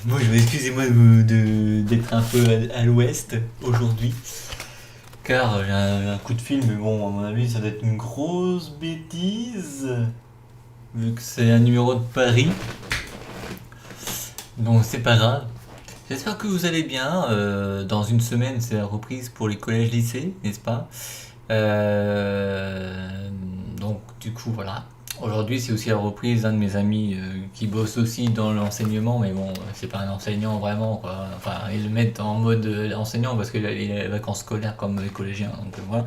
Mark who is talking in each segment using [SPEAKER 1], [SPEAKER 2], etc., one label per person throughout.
[SPEAKER 1] Bon, excusez-moi d'être un peu à l'ouest aujourd'hui, car j'ai un coup de fil, mais bon, à mon avis, ça doit être une grosse bêtise, vu que c'est un numéro de Paris, donc c'est pas grave. J'espère que vous allez bien. Dans une semaine, c'est la reprise pour les collèges-lycées, n'est-ce pas? Euh, donc, du coup, voilà. Aujourd'hui, c'est aussi la reprise d'un de mes amis qui bosse aussi dans l'enseignement, mais bon, c'est pas un enseignant vraiment, quoi. Enfin, ils le mettent en mode enseignant parce qu'il a les vacances scolaires comme les collégiens, donc voilà.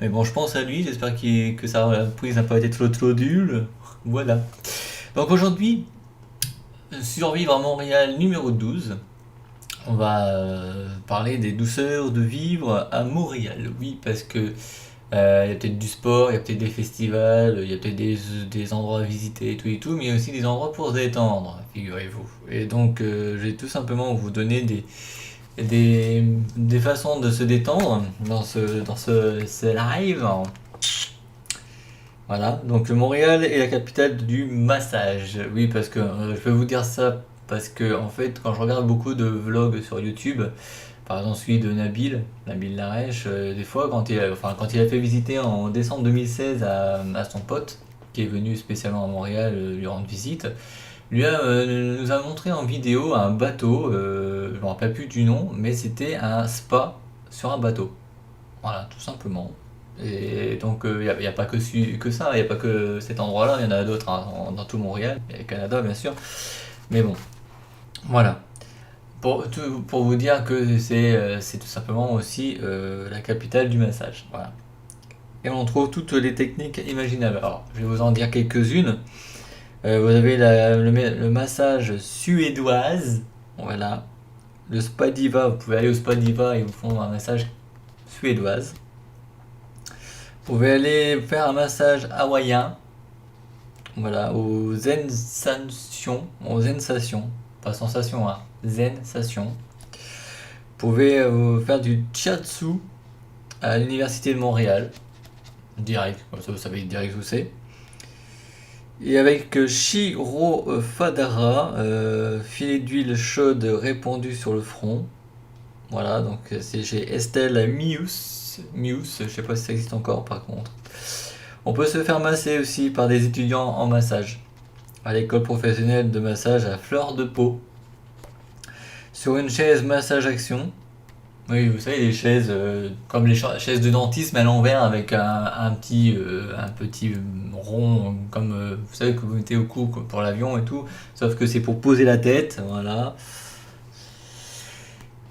[SPEAKER 1] Mais bon, je pense à lui, j'espère que sa reprise n'a pas été trop nulle. Voilà. Donc aujourd'hui, Survivre à Montréal numéro 12. On va parler des douceurs de vivre à Montréal. Oui, parce que il y a peut-être du sport, il y a peut-être des festivals, il y a peut-être des endroits à visiter et tout, mais il y a aussi des endroits pour se détendre, figurez-vous. Et donc, je vais tout simplement vous donner des façons de se détendre ce live. Voilà, donc Montréal est la capitale du massage. Oui, parce que je vais vous dire ça parce que en fait, quand je regarde beaucoup de vlogs sur YouTube, par exemple celui de Nabil Larèche, des fois quand il a fait visiter en décembre 2016 à son pote qui est venu spécialement à Montréal lui rendre visite, nous a montré en vidéo un bateau, je ne me rappelle plus du nom, mais c'était un spa sur un bateau. Voilà, tout simplement. Et donc, y a pas que ça, il n'y a pas que cet endroit-là, il y en a d'autres hein, dans tout Montréal, et Canada bien sûr. Mais bon, voilà. Pour vous dire que c'est tout simplement aussi la capitale du massage. Voilà. Et on trouve toutes les techniques imaginables. Alors, je vais vous en dire quelques-unes. Vous avez le massage suédoise. Voilà. Le spa diva, vous pouvez aller au spa diva et ils vous font un massage suédoise. Vous pouvez aller faire un massage hawaïen, voilà, aux sensations, pas sensation, hein, sensation. Vous pouvez faire du shiatsu à l'université de Montréal, direct, comme ça vous savez direct où c'est. Et avec Shiro Fadara, filet d'huile chaude répandu sur le front. Voilà, donc c'est chez Estelle Mius, je sais pas si ça existe encore par contre. On peut se faire masser aussi par des étudiants en massage à l'école professionnelle de massage à Fleur de Pau sur une chaise massage action. Oui, vous savez, les chaises comme les chaises de dentiste mais à l'envers avec un petit rond comme vous savez que vous mettez au cou pour l'avion et tout, sauf que c'est pour poser la tête, voilà,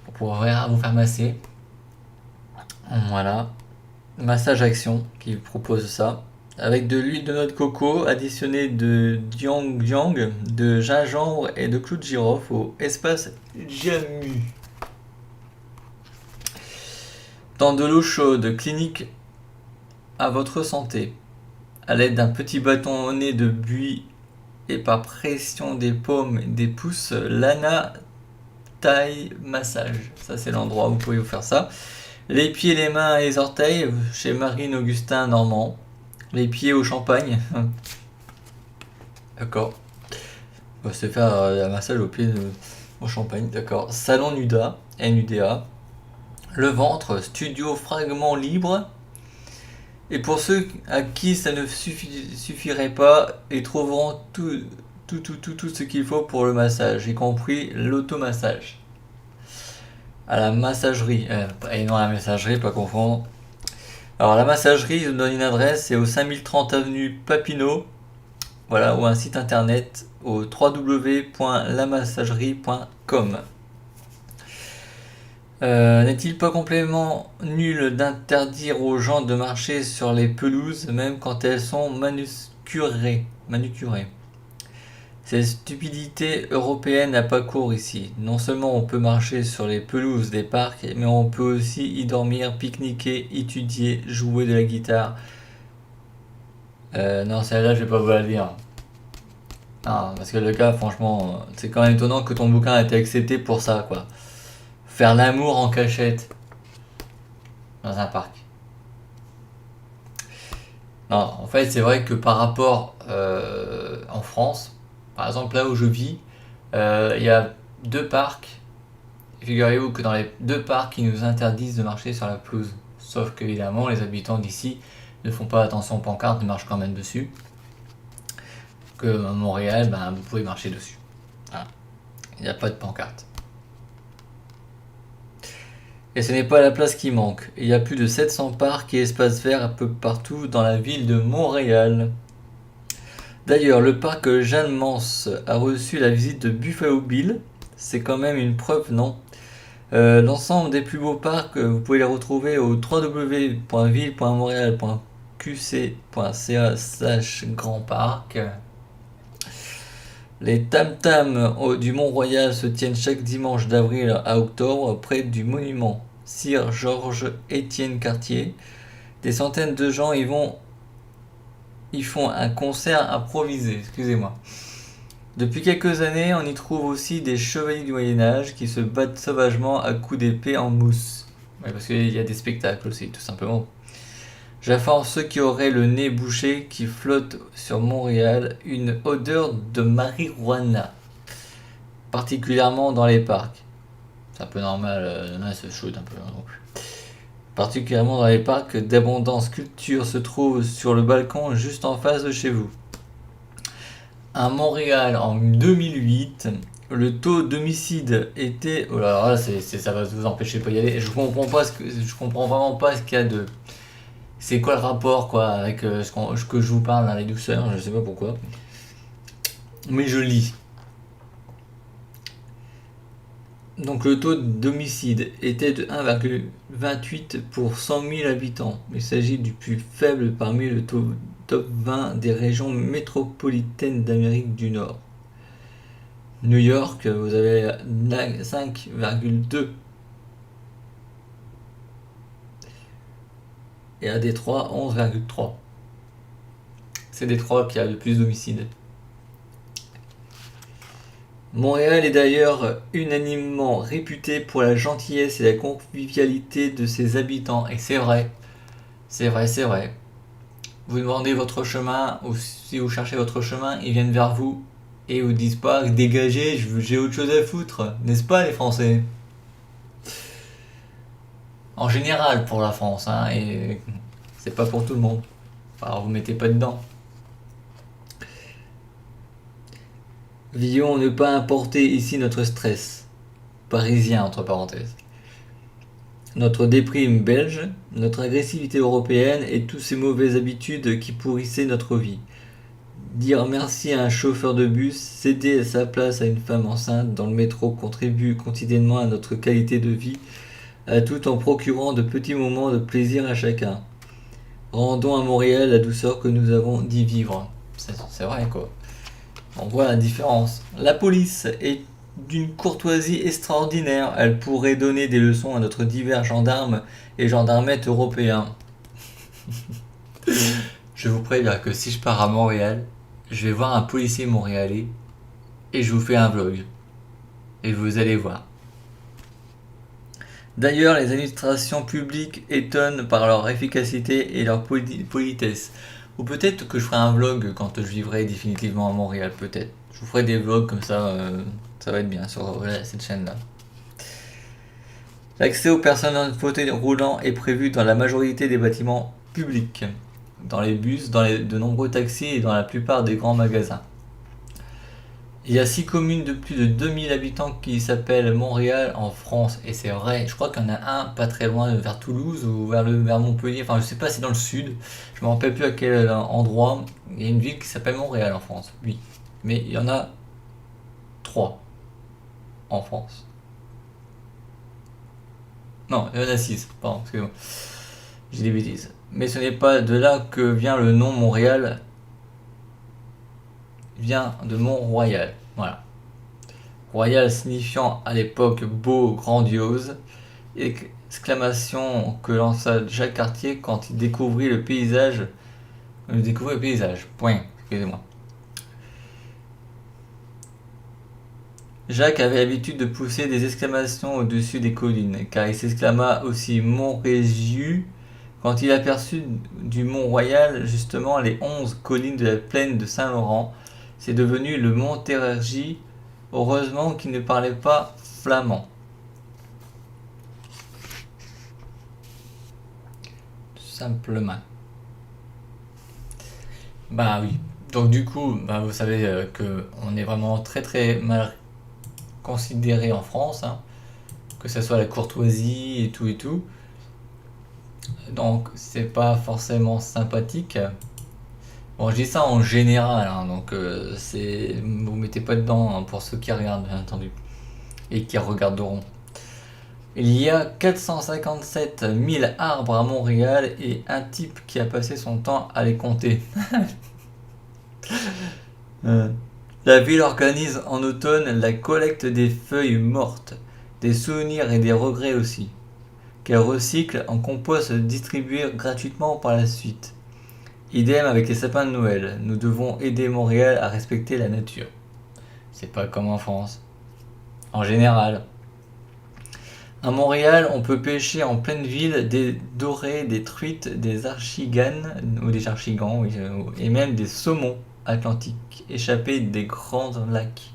[SPEAKER 1] pour pouvoir vous faire masser. Voilà, massage action qui propose ça. Avec de l'huile de noix de coco additionnée de diang, de gingembre et de clous de girofle au espace Jamu. Dans de l'eau chaude, clinique à votre santé. À l'aide d'un petit bâtonnet de buis et par pression des paumes et des pouces, l'ana taille massage. Ça c'est l'endroit où vous pouvez vous faire ça. Les pieds, les mains et les orteils chez Marine Augustin Normand. Les pieds au champagne. D'accord. On va se faire un massage aux pieds au champagne. D'accord. Salon Nuda. NUDA. Le ventre. Studio fragment libre. Et pour ceux à qui ça ne suffirait pas, ils trouveront tout ce qu'il faut pour le massage, y compris l'automassage. À la massagerie. Et non à la messagerie, pas confondre. Alors la massagerie, je vous donne une adresse, c'est au 5030 avenue Papineau, voilà, ou un site internet au www.lamassagerie.com. N'est-il pas complètement nul d'interdire aux gens de marcher sur les pelouses, même quand elles sont manucurées? Cette stupidité européenne n'a pas cours ici. Non seulement on peut marcher sur les pelouses des parcs, mais on peut aussi y dormir, pique-niquer, étudier, jouer de la guitare. Non, celle-là, je vais pas vous la lire. Non, parce que le gars, franchement, c'est quand même étonnant que ton bouquin ait été accepté pour ça, quoi. Faire l'amour en cachette dans un parc. Non, en fait, c'est vrai que par rapport en France, par exemple là où je vis, il y a 2 parcs. Figurez-vous que dans les 2 parcs, ils nous interdisent de marcher sur la pelouse. Sauf qu'évidemment, les habitants d'ici ne font pas attention aux pancartes, ils marchent quand même dessus. Que à Montréal, vous pouvez marcher dessus. Voilà. Il n'y a pas de pancarte. Et ce n'est pas la place qui manque. Il y a plus de 700 parcs et espaces verts un peu partout dans la ville de Montréal. D'ailleurs, le parc Jeanne Mance a reçu la visite de Buffalo Bill. C'est quand même une preuve, non? L'ensemble des plus beaux parcs, vous pouvez les retrouver au www.ville.montréal.qc.ca/grand-parc. Les tam-tams du Mont-Royal se tiennent chaque dimanche d'avril à octobre près du monument Sir Georges-Étienne Cartier. Des centaines de gens y font un concert improvisé. Excusez-moi. Depuis quelques années, on y trouve aussi des chevaliers du Moyen-Âge qui se battent sauvagement à coups d'épée en mousse. Ouais, parce qu'il y a des spectacles aussi, tout simplement. J'informe ceux qui auraient le nez bouché qui flotte sur Montréal une odeur de marijuana, particulièrement dans les parcs. C'est un peu normal, là se shoot un peu non plus. Particulièrement dans les parcs, d'abondantes sculptures se trouvent sur le balcon juste en face de chez vous. À Montréal, en 2008, le taux d'homicide était... Oh là là, ça va vous empêcher de pas y aller. Je comprends vraiment pas ce qu'il y a de... C'est quoi le rapport quoi avec ce que je vous parle dans les douceurs, je sais pas pourquoi. Mais je lis. Donc le taux d'homicide était de 1,28 pour 100 000 habitants. Il s'agit du plus faible parmi le top 20 des régions métropolitaines d'Amérique du Nord. New York, vous avez 5,2. Et à Détroit, 11,3. C'est Détroit qui a le plus d'homicides. Montréal est d'ailleurs unanimement réputé pour la gentillesse et la convivialité de ses habitants. Et c'est vrai. C'est vrai, c'est vrai. Vous demandez votre chemin, ou si vous cherchez votre chemin, ils viennent vers vous et vous disent pas dégagez, j'ai autre chose à foutre. N'est-ce pas les Français? En général pour la France, hein, et c'est pas pour tout le monde. Alors vous mettez pas dedans. Villons ne pas importer ici notre stress. Parisien entre parenthèses. Notre déprime belge, notre agressivité européenne et toutes ces mauvaises habitudes qui pourrissaient notre vie. Dire merci à un chauffeur de bus, céder sa place à une femme enceinte dans le métro contribue quotidiennement à notre qualité de vie, tout en procurant de petits moments de plaisir à chacun. Rendons à Montréal la douceur que nous avons d'y vivre. C'est vrai quoi. On voit la différence. La police est d'une courtoisie extraordinaire. Elle pourrait donner des leçons à notre divers gendarmes et gendarmettes européens. Je vous préviens que si je pars à Montréal, je vais voir un policier montréalais et je vous fais un vlog. Et vous allez voir. D'ailleurs, les administrations publiques étonnent par leur efficacité et leur politesse. Ou peut-être que je ferai un vlog quand je vivrai définitivement à Montréal, peut-être. Je vous ferai des vlogs comme ça, ça va être bien sur cette chaîne-là. L'accès aux personnes en fauteuil roulant est prévu dans la majorité des bâtiments publics, dans les bus, dans de nombreux taxis et dans la plupart des grands magasins. Il y a 6 communes de plus de 2000 habitants qui s'appellent Montréal en France. Et c'est vrai, je crois qu'il y en a un pas très loin vers Toulouse ou vers Montpellier. Enfin, je sais pas, c'est dans le sud. Je me rappelle plus à quel endroit. Il y a une ville qui s'appelle Montréal en France, oui. Mais il y en a 3 en France. Non, il y en a 6, pardon, excusez-moi. J'ai des bêtises. Mais ce n'est pas de là que vient le nom Montréal. Vient de Mont-Royal. Voilà. Royal signifiant à l'époque beau, grandiose. Exclamation que lança Jacques Cartier quand il découvrit le paysage. Point. Excusez-moi. Jacques avait l'habitude de pousser des exclamations au-dessus des collines, car il s'exclama aussi Montrégiu quand il aperçut du Mont-Royal justement les 11 collines de la plaine de Saint-Laurent. C'est devenu le Montérégie Heureusement qu'il ne parlait pas flamand. Simplement. Bah oui. Donc du coup, bah, vous savez que on est vraiment très très mal considéré en France, hein, que ce soit la courtoisie et tout et tout. Donc c'est pas forcément sympathique. Bon, je dis ça en général, hein, donc vous mettez pas dedans, hein, pour ceux qui regardent, bien entendu, et qui regarderont. Il y a 457 000 arbres à Montréal et un type qui a passé son temps à les compter. La ville organise en automne la collecte des feuilles mortes, des souvenirs et des regrets aussi, qu'elle recycle en compost distribué gratuitement par la suite. Idem avec les sapins de Noël, nous devons aider Montréal à respecter la nature. C'est pas comme en France. En général. À Montréal, on peut pêcher en pleine ville des dorés, des truites, des archiganes, ou des archigans, oui, et même des saumons atlantiques échappés des grands lacs.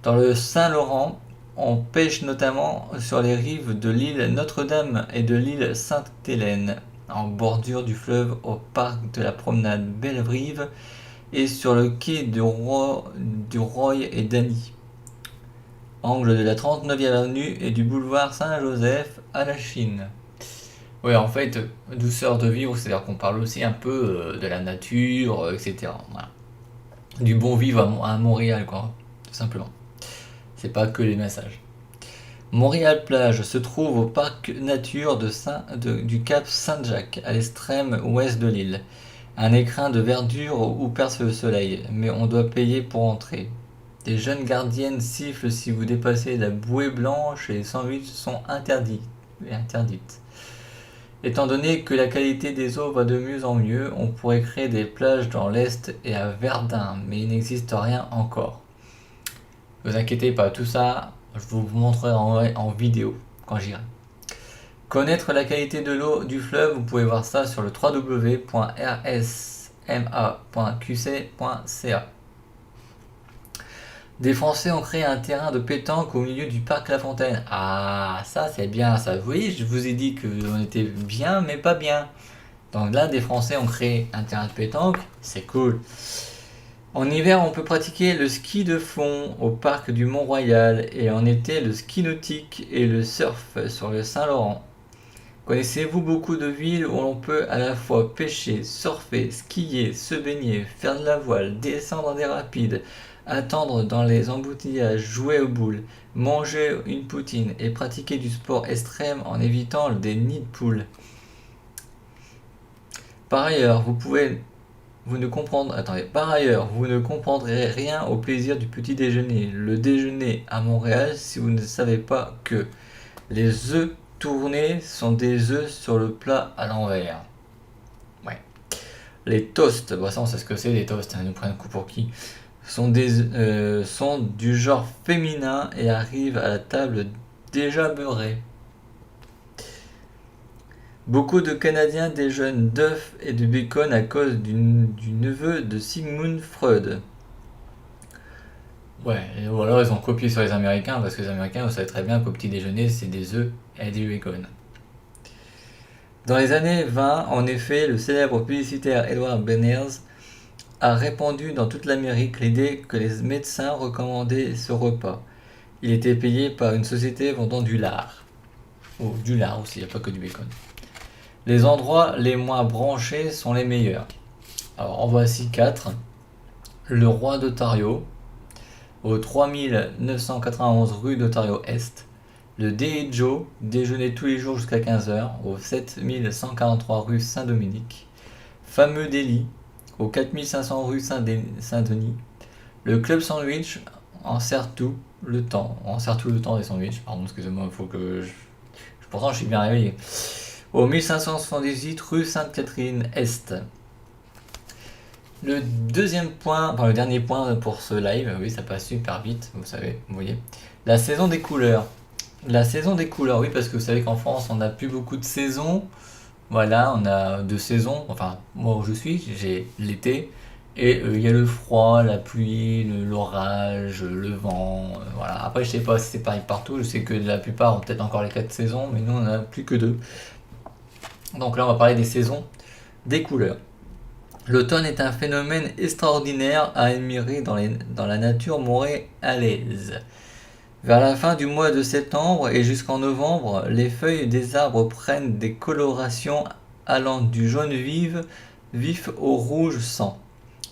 [SPEAKER 1] Dans le Saint-Laurent, on pêche notamment sur les rives de l'île Notre-Dame et de l'île Sainte-Hélène, en bordure du fleuve au parc de la promenade Belle-Rive et sur le quai du Roy et d'Annie, angle de la 39e avenue et du boulevard Saint-Joseph à la Chine. Oui, en fait, douceur de vivre, c'est-à-dire qu'on parle aussi un peu de la nature, etc. Voilà. Du bon vivre à Montréal, quoi, tout simplement. C'est pas que les messages. Montréal-Plage se trouve au parc nature du Cap Saint-Jacques, à l'extrême ouest de l'île. Un écrin de verdure où perce le soleil, mais on doit payer pour entrer. Des jeunes gardiennes sifflent si vous dépassez la bouée blanche et les sandwichs sont interdites. Étant donné que la qualité des eaux va de mieux en mieux, on pourrait créer des plages dans l'Est et à Verdun, mais il n'existe rien encore. Ne vous inquiétez pas, tout ça, je vous montrerai en vidéo quand j'irai. Connaître la qualité de l'eau du fleuve, vous pouvez voir ça sur le www.rsma.qc.ca. Des Français ont créé un terrain de pétanque au milieu du parc La Fontaine. Ah, ça c'est bien ça. Vous voyez, je vous ai dit qu'on était bien, mais pas bien. Donc là, des Français ont créé un terrain de pétanque, c'est cool. En hiver, on peut pratiquer le ski de fond au parc du Mont-Royal et en été, le ski nautique et le surf sur le Saint-Laurent. Connaissez-vous beaucoup de villes où l'on peut à la fois pêcher, surfer, skier, se baigner, faire de la voile, descendre des rapides, attendre dans les embouteillages, jouer aux boules, manger une poutine et pratiquer du sport extrême en évitant des nids de poules. Par ailleurs, vous ne comprendrez rien au plaisir du petit déjeuner. Le déjeuner à Montréal, si vous ne savez pas que les œufs tournés sont des œufs sur le plat à l'envers. Ouais. Les toasts, bah ça on sait ce que c'est les toasts, hein, nous prennent coup pour qui, sont du genre féminin et arrivent à la table déjà beurrée. Beaucoup de Canadiens déjeunent d'œufs et de bacon à cause du neveu de Sigmund Freud. Ouais, ou alors ils ont copié sur les Américains, parce que les Américains, vous savez très bien qu'au petit déjeuner, c'est des œufs et du bacon. Dans les années 20, en effet, le célèbre publicitaire Edward Berners a répandu dans toute l'Amérique l'idée que les médecins recommandaient ce repas. Il était payé par une société vendant du lard. Oh, du lard aussi, il n'y a pas que du bacon. Les endroits les moins branchés sont les meilleurs. Alors en voici 4. Le Roi d'Ontario, au 3991 rue d'Ontario Est. Le Joe, déjeuner tous les jours jusqu'à 15h, au 7143 rue Saint-Dominique. Fameux Délit, au 4500 rue Saint-Denis. Le Club Sandwich enserre tout le temps des sandwichs. Pardon, excusez-moi, il faut que pourtant je suis bien réveillé. Au 1578 rue Sainte-Catherine-Est. Le dernier point pour ce live, oui, ça passe super vite, vous voyez. La saison des couleurs. La saison des couleurs, oui, parce que vous savez qu'en France, on n'a plus beaucoup de saisons. Voilà, on a 2 saisons. Enfin, moi où je suis, j'ai l'été Et il y a le froid, la pluie, l'orage, le vent, voilà. Après, je sais pas si c'est pareil partout, je sais que la plupart ont peut-être encore les 4 saisons, mais nous on en a plus que 2. Donc là, on va parler des saisons, des couleurs. L'automne est un phénomène extraordinaire à admirer dans la nature montréalaise. Vers la fin du mois de septembre et jusqu'en novembre, les feuilles des arbres prennent des colorations allant du jaune vif au rouge sang,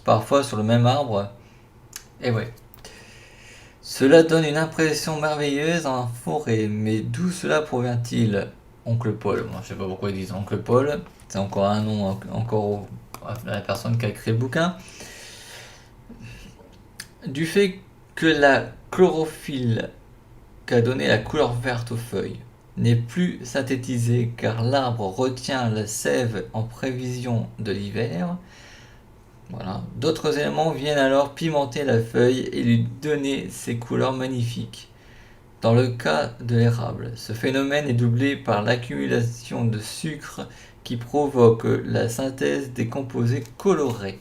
[SPEAKER 1] parfois sur le même arbre. Et ouais. Cela donne une impression merveilleuse en forêt, mais d'où cela provient-il? Oncle Paul, moi je sais pas pourquoi ils disent Oncle Paul, c'est encore un nom encore à la personne qui a créé le bouquin. Du fait que la chlorophylle qu'a donné la couleur verte aux feuilles n'est plus synthétisée car l'arbre retient la sève en prévision de l'hiver. Voilà. D'autres éléments viennent alors pimenter la feuille et lui donner ses couleurs magnifiques. Dans le cas de l'érable, ce phénomène est doublé par l'accumulation de sucre qui provoque la synthèse des composés colorés.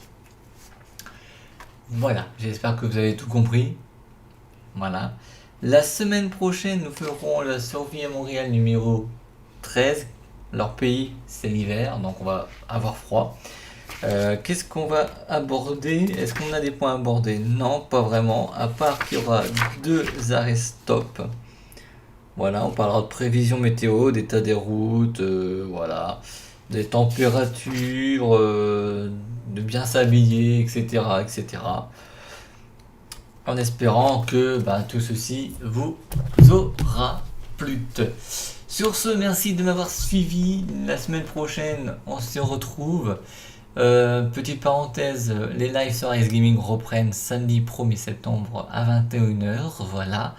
[SPEAKER 1] Voilà, j'espère que vous avez tout compris. Voilà. La semaine prochaine, nous ferons la survie à Montréal numéro 13. Leur pays, c'est l'hiver, donc on va avoir froid. Qu'est-ce qu'on va aborder? Est-ce qu'on a des points à aborder? Non, pas vraiment, à part qu'il y aura 2 arrêts stop. Voilà, on parlera de prévision météo, d'état des routes, voilà, des températures, de bien s'habiller, etc., etc. En espérant que tout ceci vous aura plu. Sur ce, merci de m'avoir suivi. La semaine prochaine, on se retrouve. Petite parenthèse, les lives sur Ice Gaming reprennent samedi 1er septembre à 21h. Voilà.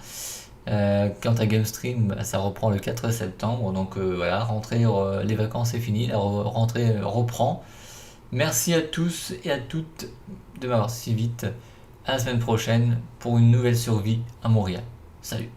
[SPEAKER 1] Quant à GameStream, ça reprend le 4 septembre. Donc voilà, rentrée, les vacances c'est fini, la rentrée reprend. Merci à tous et à toutes de m'avoir suivi vite. À la semaine prochaine pour une nouvelle survie à Montréal. Salut!